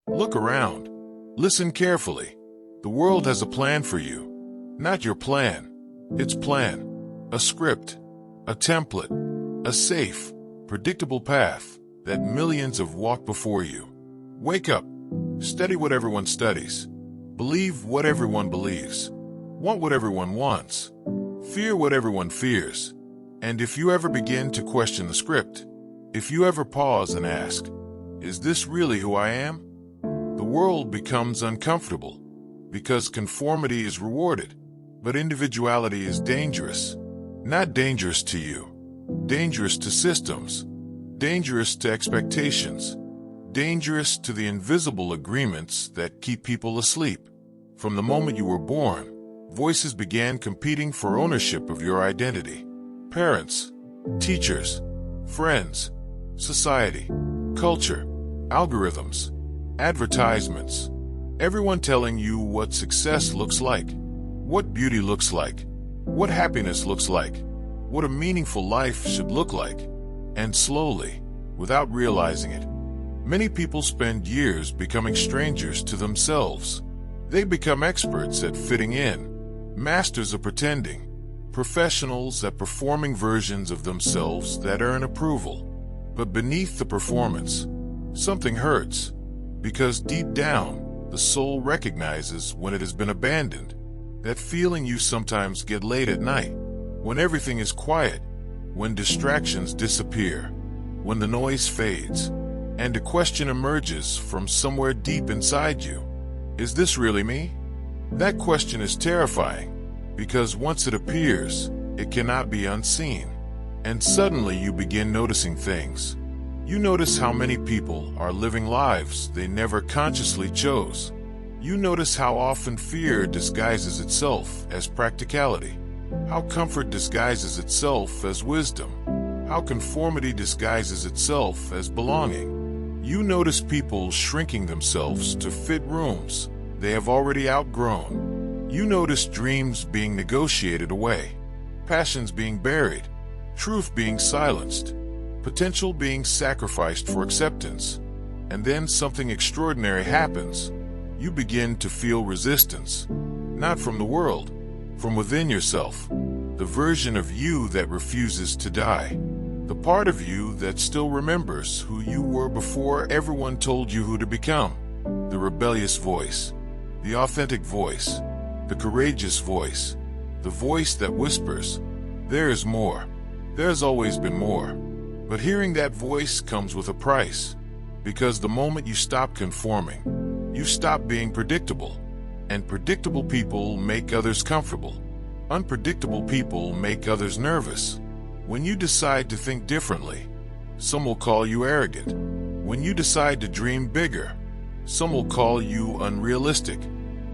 Look around. Listen carefully. The world has a plan for you. Not your plan. Its plan. A script. A template. A safe, predictable path that millions have walked before you. Wake up. Study what everyone studies. Believe what everyone believes. Want what everyone wants. Fear what everyone fears. And if you ever begin to question the script, if you ever pause and ask, is this really who I am? The world becomes uncomfortable because conformity is rewarded, but individuality is dangerous. Not dangerous to you, dangerous to systems, dangerous to expectations, dangerous to the invisible agreements that keep people asleep. From the moment you were born, voices began competing for ownership of your identity. Parents, teachers, friends, society, culture, algorithms, advertisements, everyone telling you what success looks like, what beauty looks like, what happiness looks like, what a meaningful life should look like. And slowly, without realizing it, many people spend years becoming strangers to themselves. They become experts at fitting in, masters of pretending, professionals at performing versions of themselves that earn approval. But beneath the performance, something hurts, because deep down, the soul recognizes when it has been abandoned. That feeling you sometimes get late at night, when everything is quiet, when distractions disappear, when the noise fades, and a question emerges from somewhere deep inside you. Is this really me? That question is terrifying, because once it appears, it cannot be unseen. And suddenly you begin noticing things. You notice how many people are living lives they never consciously chose. You notice how often fear disguises itself as practicality, how comfort disguises itself as wisdom, how conformity disguises itself as belonging. You notice people shrinking themselves to fit rooms they have already outgrown. You notice dreams being negotiated away, passions being buried, truth being silenced, potential being sacrificed for acceptance. And then something extraordinary happens. You begin to feel resistance, not from the world, from within yourself, the version of you that refuses to die, the part of you that still remembers who you were before everyone told you who to become, the rebellious voice, the authentic voice, the courageous voice, the voice that whispers, there is more. There's always been more. But hearing that voice comes with a price, because the moment you stop conforming, you stop being predictable, and predictable people make others comfortable. Unpredictable people make others nervous. When you decide to think differently, some will call you arrogant. When you decide to dream bigger, some will call you unrealistic.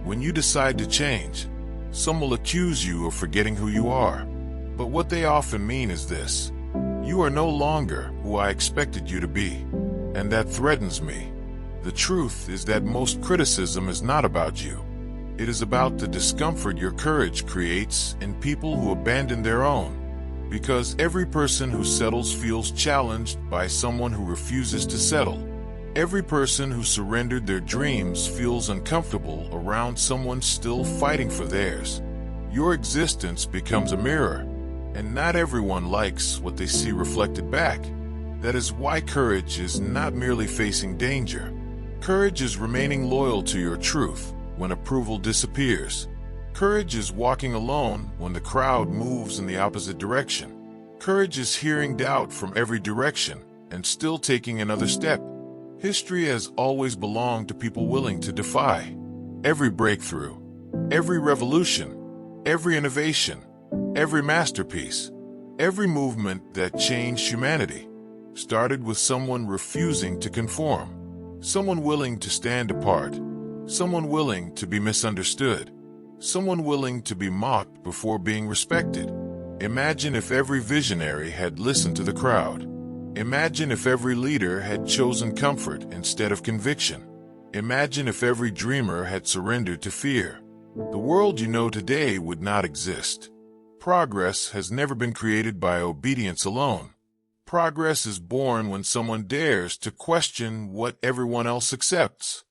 When you decide to change, some will accuse you of forgetting who you are. But what they often mean is this: you are no longer who I expected you to be, and that threatens me. The truth is that most criticism is not about you. It is about the discomfort your courage creates in people who abandon their own. Because every person who settles feels challenged by someone who refuses to settle. Every person who surrendered their dreams feels uncomfortable around someone still fighting for theirs. Your existence becomes a mirror, and not everyone likes what they see reflected back. That is why courage is not merely facing danger. Courage is remaining loyal to your truth when approval disappears. Courage is walking alone when the crowd moves in the opposite direction. Courage is hearing doubt from every direction and still taking another step. History has always belonged to people willing to defy. Every breakthrough, every revolution, every innovation, every masterpiece, every movement that changed humanity started with someone refusing to conform. Someone willing to stand apart, someone willing to be misunderstood, someone willing to be mocked before being respected. Imagine if every visionary had listened to the crowd. Imagine if every leader had chosen comfort instead of conviction. Imagine if every dreamer had surrendered to fear. The world you know today would not exist. Progress has never been created by obedience alone. Progress is born when someone dares to question what everyone else accepts.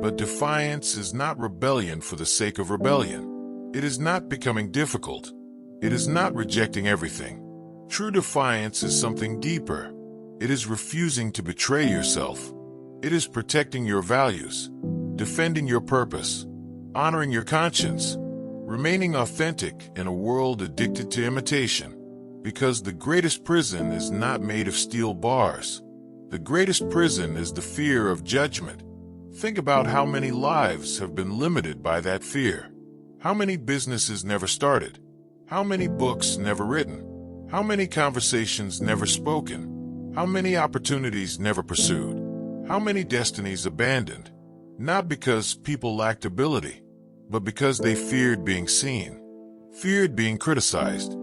But defiance is not rebellion for the sake of rebellion. It is not becoming difficult. It is not rejecting everything. True defiance is something deeper. It is refusing to betray yourself. It is protecting your values, defending your purpose, honoring your conscience, remaining authentic in a world addicted to imitation. Because the greatest prison is not made of steel bars. The greatest prison is the fear of judgment. Think about how many lives have been limited by that fear. How many businesses never started? How many books never written? How many conversations never spoken? How many opportunities never pursued? How many destinies abandoned? Not because people lacked ability, but because they feared being seen, feared being criticized,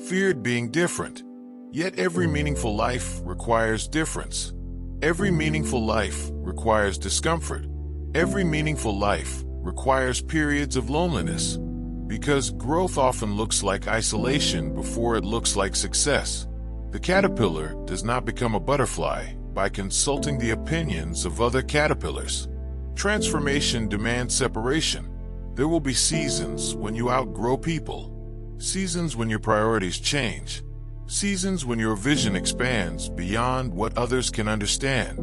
feared being different. Yet every meaningful life requires difference. Every meaningful life requires discomfort. Every meaningful life requires periods of loneliness. Because growth often looks like isolation before it looks like success. The caterpillar does not become a butterfly by consulting the opinions of other caterpillars. Transformation demands separation. There will be seasons when you outgrow people, seasons when your priorities change, seasons when your vision expands beyond what others can understand.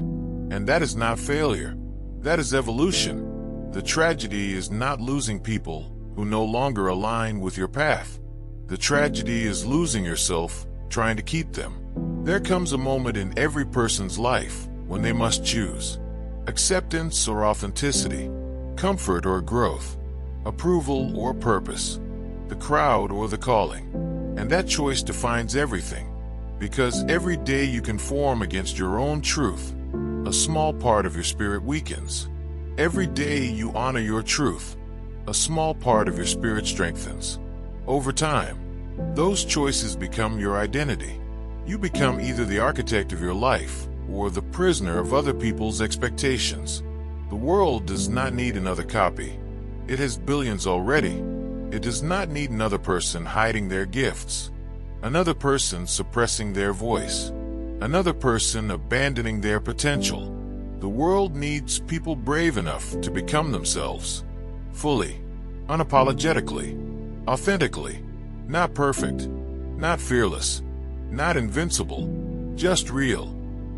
And that is not failure. That is evolution. The tragedy is not losing people who no longer align with your path. The tragedy is losing yourself trying to keep them. There comes a moment in every person's life when they must choose acceptance or authenticity, comfort or growth, approval or purpose, the crowd or the calling. And that choice defines everything. Because every day you conform against your own truth, a small part of your spirit weakens. Every day you honor your truth, a small part of your spirit strengthens. Over time, those choices become your identity. You become either the architect of your life or the prisoner of other people's expectations. The world does not need another copy. It has billions already. It does not need another person hiding their gifts, another person suppressing their voice, another person abandoning their potential. The world needs people brave enough to become themselves. Fully, unapologetically, authentically, not perfect, not fearless, not invincible, just real,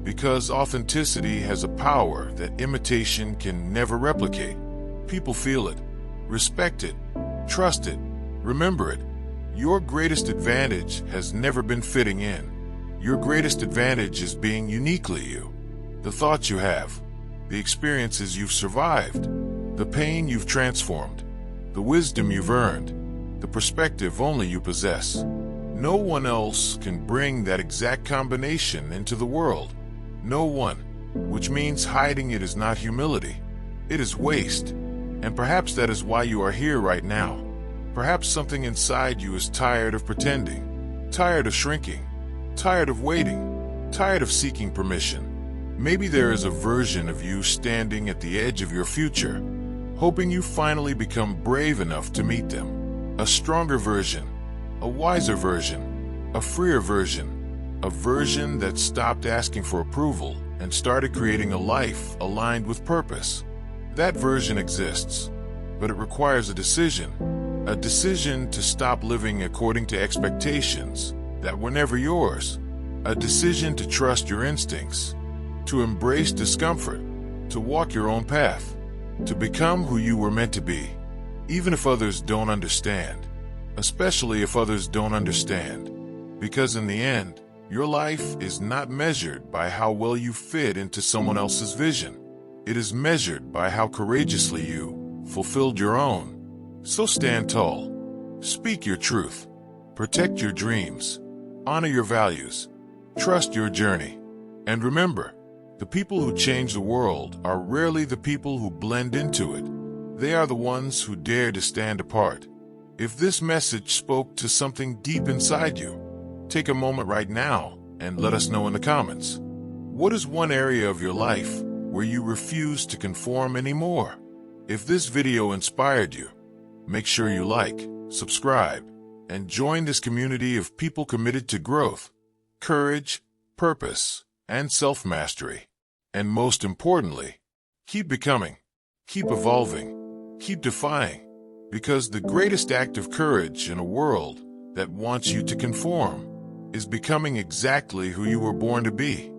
because authenticity has a power that imitation can never replicate. People feel it, respect it, trust it, remember it. Your greatest advantage has never been fitting in. Your greatest advantage is being uniquely you. The thoughts you have, the experiences you've survived, the pain you've transformed, the wisdom you've earned, the perspective only you possess. No one else can bring that exact combination into the world. No one, which means hiding it is not humility. It is waste. And perhaps that is why you are here right now. Perhaps something inside you is tired of pretending, tired of shrinking, tired of waiting, tired of seeking permission. Maybe there is a version of you standing at the edge of your future, hoping you finally become brave enough to meet them. A stronger version, a wiser version, a freer version, a version that stopped asking for approval and started creating a life aligned with purpose. That version exists, but it requires a decision to stop living according to expectations that were never yours, a decision to trust your instincts, to embrace discomfort, to walk your own path, to become who you were meant to be, even if others don't understand, especially if others don't understand. Because in the end, your life is not measured by how well you fit into someone else's vision. It is measured by how courageously you fulfilled your own. So stand tall, speak your truth, protect your dreams, honor your values, trust your journey, and remember, the people who change the world are rarely the people who blend into it. They are the ones who dare to stand apart. If this message spoke to something deep inside you, take a moment right now and let us know in the comments. What is one area of your life where you refuse to conform anymore? If this video inspired you, make sure you like, subscribe, and join this community of people committed to growth, courage, purpose, and self-mastery. And most importantly, keep becoming. Keep evolving. Keep defying. Because the greatest act of courage in a world that wants you to conform is becoming exactly who you were born to be.